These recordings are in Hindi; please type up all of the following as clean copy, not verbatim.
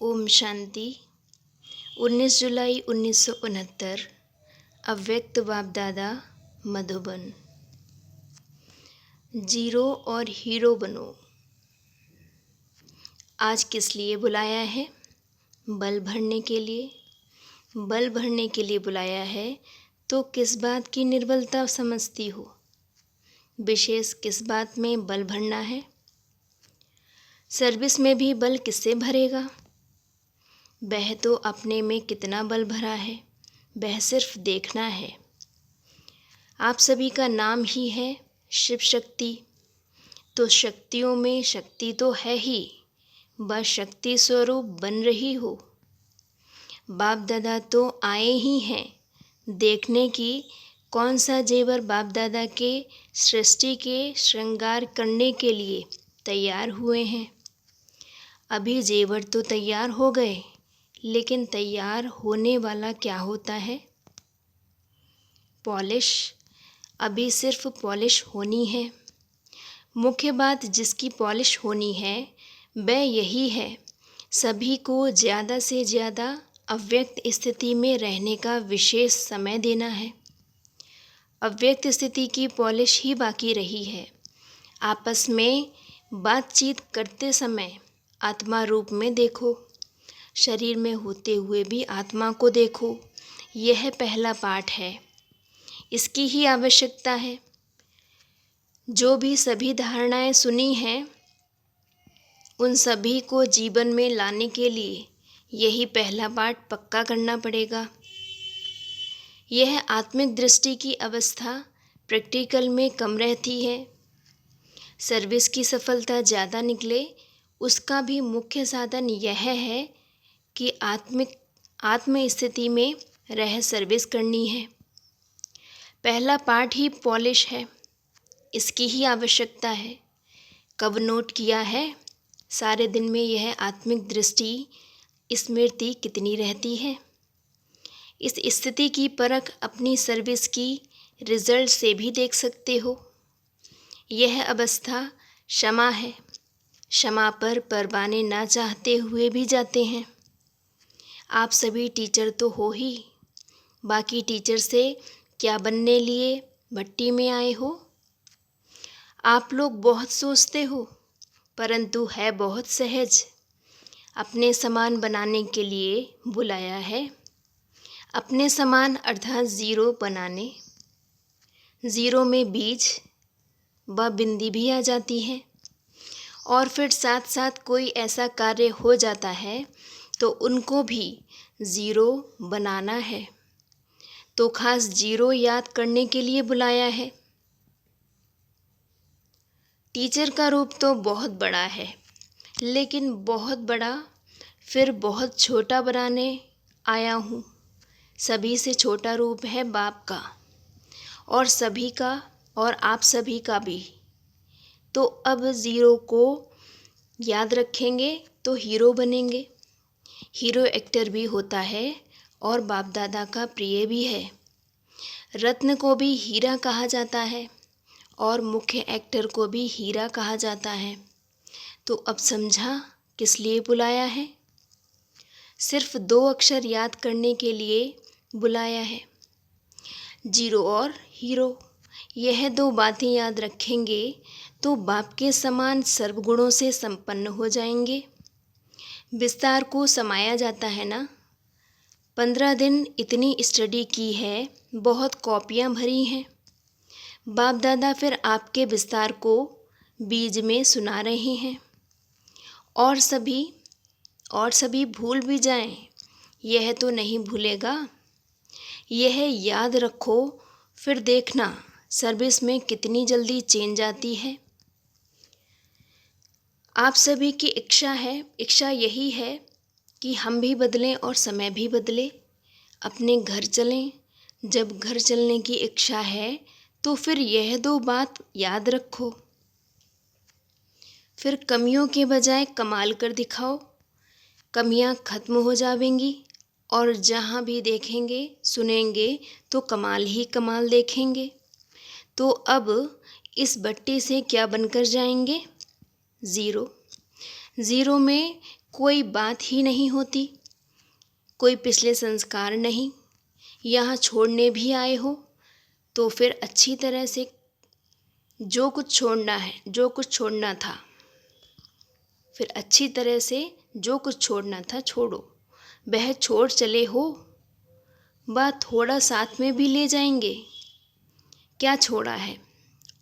ओम शांति। 19 जुलाई 1969। अव्यक्त बाप दादा मधुबन। जीरो और हीरो बनो। आज किस लिए बुलाया है? बल भरने के लिए। बल भरने के लिए बुलाया है तो किस बात की निर्बलता समझती हो? विशेष किस बात में बल भरना है? सर्विस में भी बल किससे भरेगा? वह तो अपने में कितना बल भरा है वह सिर्फ देखना है। आप सभी का नाम ही है शिव शक्ति, तो शक्तियों में शक्ति तो है ही, बस शक्ति स्वरूप बन रही हो। बाप दादा तो आए ही हैं देखने की कौन सा जेवर बाप दादा के सृष्टि के श्रृंगार करने के लिए तैयार हुए हैं। अभी जेवर तो तैयार हो गए, लेकिन तैयार होने वाला क्या होता है? पॉलिश। अभी सिर्फ पॉलिश होनी है। मुख्य बात जिसकी पॉलिश होनी है वह यही है, सभी को ज़्यादा से ज़्यादा अव्यक्त स्थिति में रहने का विशेष समय देना है। अव्यक्त स्थिति की पॉलिश ही बाकी रही है। आपस में बातचीत करते समय आत्मा रूप में देखो, शरीर में होते हुए भी आत्मा को देखो। यह पहला पाठ है, इसकी ही आवश्यकता है। जो भी सभी धारणाएं सुनी हैं उन सभी को जीवन में लाने के लिए यही पहला पाठ पक्का करना पड़ेगा। यह आत्मिक दृष्टि की अवस्था प्रैक्टिकल में कम रहती है। सर्विस की सफलता ज़्यादा निकले उसका भी मुख्य साधन यह है कि आत्म स्थिति में रह सर्विस करनी है। पहला पाठ ही पॉलिश है, इसकी ही आवश्यकता है। कब नोट किया है सारे दिन में यह आत्मिक दृष्टि स्मृति कितनी रहती है? इस स्थिति की परख अपनी सर्विस की रिजल्ट से भी देख सकते हो। यह अवस्था क्षमा है। क्षमा पर परवाने ना चाहते हुए भी जाते हैं। आप सभी टीचर तो हो ही, बाकी टीचर से क्या बनने लिए भट्टी में आए हो? आप लोग बहुत सोचते हो, परंतु है बहुत सहज। अपने समान बनाने के लिए बुलाया है। अपने समान अर्थात ज़ीरो बनाने। ज़ीरो में बीज व बिंदी भी आ जाती है, और फिर साथ साथ कोई ऐसा कार्य हो जाता है तो उनको भी ज़ीरो बनाना है। तो खास ज़ीरो याद करने के लिए बुलाया है। टीचर का रूप तो बहुत बड़ा है, लेकिन बहुत बड़ा फिर बहुत छोटा बनाने आया हूँ। सभी से छोटा रूप है बाप का, और सभी का, और आप सभी का भी। तो अब ज़ीरो को याद रखेंगे तो हीरो बनेंगे। हीरो एक्टर भी होता है और बाप दादा का प्रिय भी है। रत्न को भी हीरा कहा जाता है और मुख्य एक्टर को भी हीरा कहा जाता है। तो अब समझा किस लिए बुलाया है? सिर्फ 2 अक्षर याद करने के लिए बुलाया है, जीरो और हीरो। यह 2 बातें याद रखेंगे तो बाप के समान सर्वगुणों से संपन्न हो जाएंगे। विस्तार को समाया जाता है ना। 15 दिन इतनी स्टडी की है, बहुत कॉपियाँ भरी हैं। बाप दादा फिर आपके विस्तार को बीज में सुना रहे हैं। और सभी भूल भी जाएं, यह तो नहीं भूलेगा। यह याद रखो, फिर देखना सर्विस में कितनी जल्दी चेंज आती है। आप सभी की इच्छा यही है कि हम भी बदलें और समय भी बदले, अपने घर चलें। जब घर चलने की इच्छा है तो फिर यह 2 बात याद रखो। फिर कमियों के बजाय कमाल कर दिखाओ। कमियां खत्म हो जाएंगी और जहाँ भी देखेंगे सुनेंगे तो कमाल ही कमाल देखेंगे। तो अब इस भट्टी से क्या बनकर जाएंगे? ज़ीरो। ज़ीरो में कोई बात ही नहीं होती, कोई पिछले संस्कार नहीं, यहाँ छोड़ने भी आए हो तो फिर अच्छी तरह से जो कुछ छोड़ना है, जो कुछ छोड़ना था, फिर अच्छी तरह से जो कुछ छोड़ना था छोड़ो। वह छोड़ चले हो, वह थोड़ा साथ में भी ले जाएंगे। क्या छोड़ा है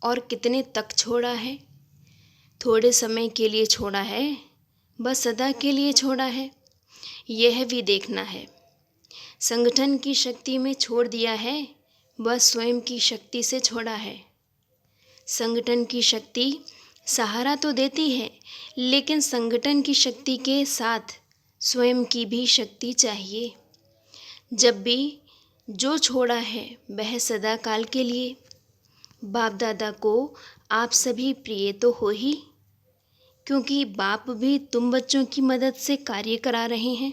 और कितने तक छोड़ा है? थोड़े समय के लिए छोड़ा है, बस सदा के लिए छोड़ा है, यह भी देखना है। संगठन की शक्ति में छोड़ दिया है, बस स्वयं की शक्ति से छोड़ा है। संगठन की शक्ति सहारा तो देती है, लेकिन संगठन की शक्ति के साथ स्वयं की भी शक्ति चाहिए। जब भी जो छोड़ा है वह सदा काल के लिए। बाप दादा को आप सभी प्रिय तो हो ही, क्योंकि बाप भी तुम बच्चों की मदद से कार्य करा रहे हैं,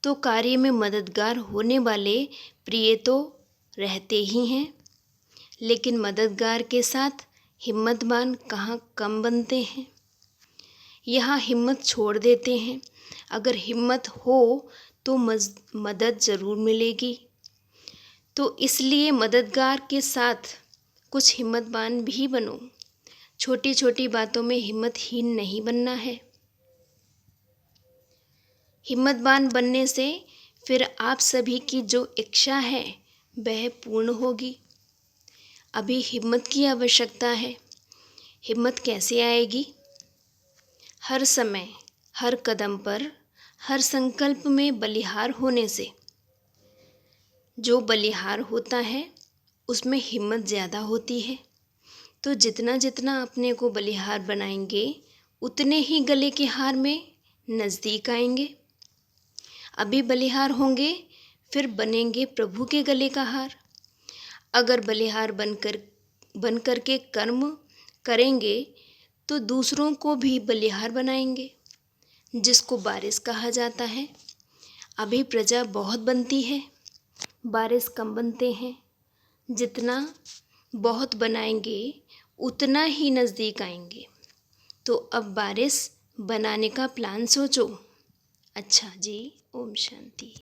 तो कार्य में मददगार होने वाले प्रिय तो रहते ही हैं। लेकिन मददगार के साथ हिम्मतवान कहाँ कम बनते हैं। यहाँ हिम्मत छोड़ देते हैं। अगर हिम्मत हो तो मदद ज़रूर मिलेगी। तो इसलिए मददगार के साथ कुछ हिम्मतवान भी बनो। छोटी छोटी बातों में हिम्मतहीन नहीं बनना है। हिम्मतवान बनने से फिर आप सभी की जो इच्छा है वह पूर्ण होगी। अभी हिम्मत की आवश्यकता है। हिम्मत कैसे आएगी? हर समय, हर कदम पर, हर संकल्प में बलिहार होने से। जो बलिहार होता है उसमें हिम्मत ज़्यादा होती है। तो जितना जितना अपने को बलिहार बनाएंगे उतने ही गले के हार में नज़दीक आएंगे। अभी बलिहार होंगे फिर बनेंगे प्रभु के गले का हार। अगर बलिहार बनकर के कर्म करेंगे तो दूसरों को भी बलिहार बनाएंगे, जिसको बारिश कहा जाता है। अभी प्रजा बहुत बनती है, बारिश कम बनते हैं। जितना बहुत बनाएंगे उतना ही नज़दीक आएंगे। तो अब बारिश बनाने का प्लान सोचो। अच्छा जी, ओम शांति।